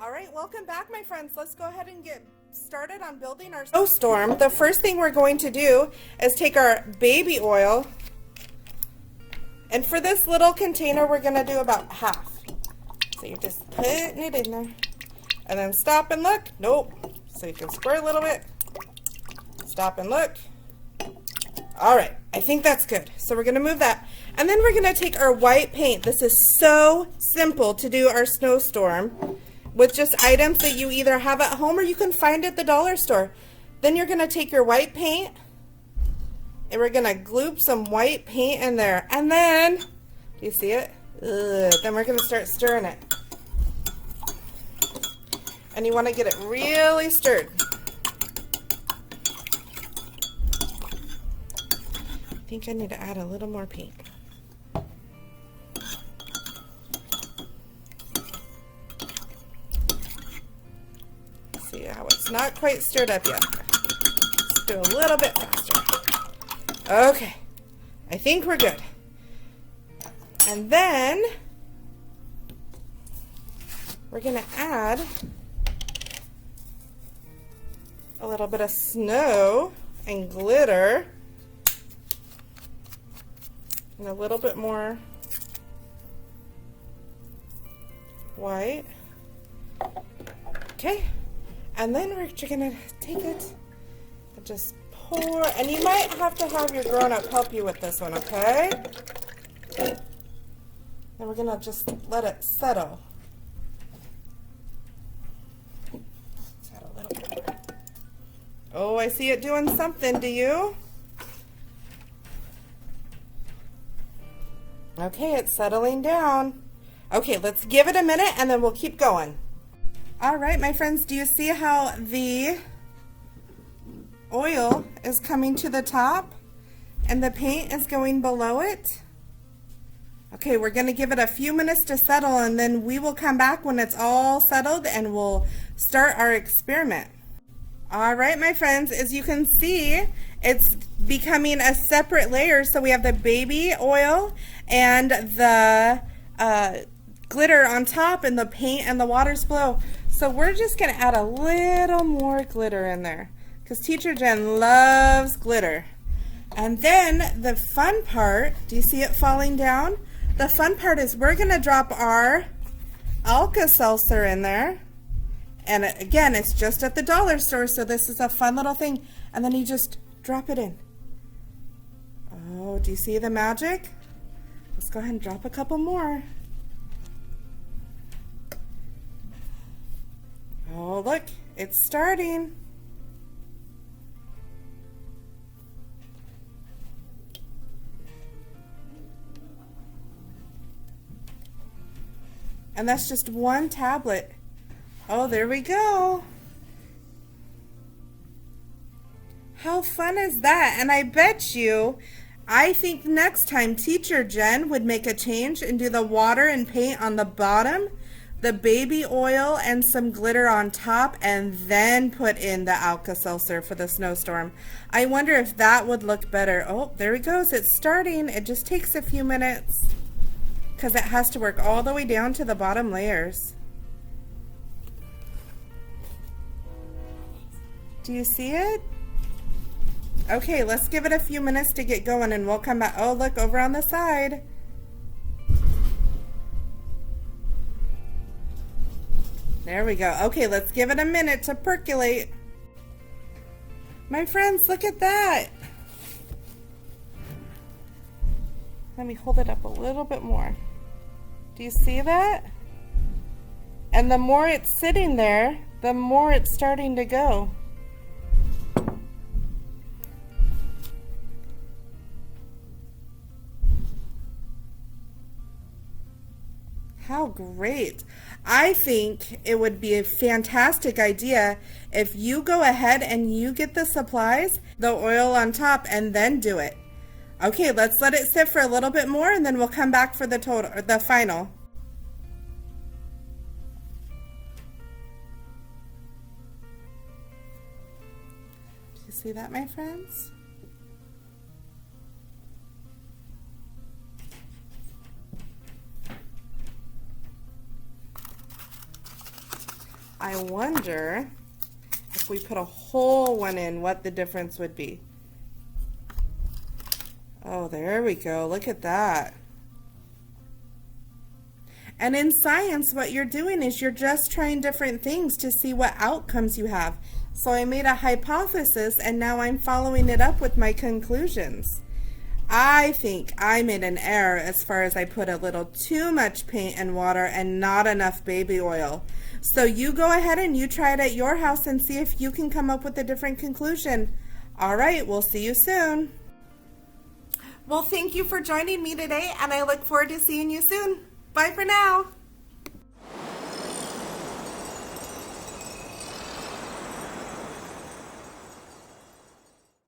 All right, welcome back, my friends. Let's go ahead and get started on building our snowstorm. The first thing we're going to do is take our baby oil, and for this little container, we're going to do about half. So you're just putting it in there, and then stop and look. Nope. So you can squirt a little bit. Stop and look. All right, I think that's good. So we're going to move that. And then we're going to take our white paint. This is so simple to do our snowstorm with just items that you either have at home or you can find at the dollar store. Then you're going to take your white paint and we're going to gloop some white paint in there. And then, do you see it? Then we're going to start stirring it. And you want to get it really stirred. I think I need to add a little more paint. See how it's not quite stirred up yet. Let's do a little bit faster. Okay, I think we're good. And then we're gonna add a little bit of snow and glitter and a little bit more white. Okay, and then we're gonna take it and just pour, and you might have to have your grown-up help you with this one, okay? Then we're gonna just let it settle. Let's add a little bit more. Oh, I see it doing something, do you? Okay, it's settling down. Okay, let's give it a minute and then we'll keep going. All right, my friends, do you see how the oil is coming to the top and the paint is going below it? Okay, we're going to give it a few minutes to settle and then we will come back when it's all settled and we'll start our experiment. All right, my friends, as you can see, it's becoming a separate layer. So we have the baby oil and the glitter on top and the paint and the water's below. So we're just going to add a little more glitter in there because Teacher Jen loves glitter. And then the fun part, do you see it falling down? The fun part is we're going to drop our Alka-Seltzer in there. And again, it's just at the dollar store, so this is a fun little thing. And then you just drop it in. Oh, do you see the magic? Let's go ahead and drop a couple more. Oh, look, it's starting. And that's just one tablet. Oh, there we go. How fun is that? And I bet you, I think next time Teacher Jen would make a change and do the water and paint on the bottom, the baby oil and some glitter on top, and then put in the Alka-Seltzer for the snowstorm. I wonder if that would look better. Oh, there it goes. It's starting. It just takes a few minutes because it has to work all the way down to the bottom layers. Do you see it? Okay, let's give it a few minutes to get going and we'll come back. Oh, look, over on the side. There we go. Okay, let's give it a minute to percolate. My friends, look at that. Let me hold it up a little bit more. Do you see that? And the more it's sitting there, the more it's starting to go. How great. I think it would be a fantastic idea if you go ahead and you get the supplies, the oil on top, and then do it. Okay, let's let it sit for a little bit more and then we'll come back for the final. Do you see that, my friends? I wonder if we put a whole one in, what the difference would be. Oh, there we go. Look at that. And in science, what you're doing is you're just trying different things to see what outcomes you have. So I made a hypothesis, and now I'm following it up with my conclusions. I think I made an error as far as I put a little too much paint and water and not enough baby oil. So you go ahead and you try it at your house and see if you can come up with a different conclusion. All right, we'll see you soon. Well, thank you for joining me today, and I look forward to seeing you soon. Bye for now.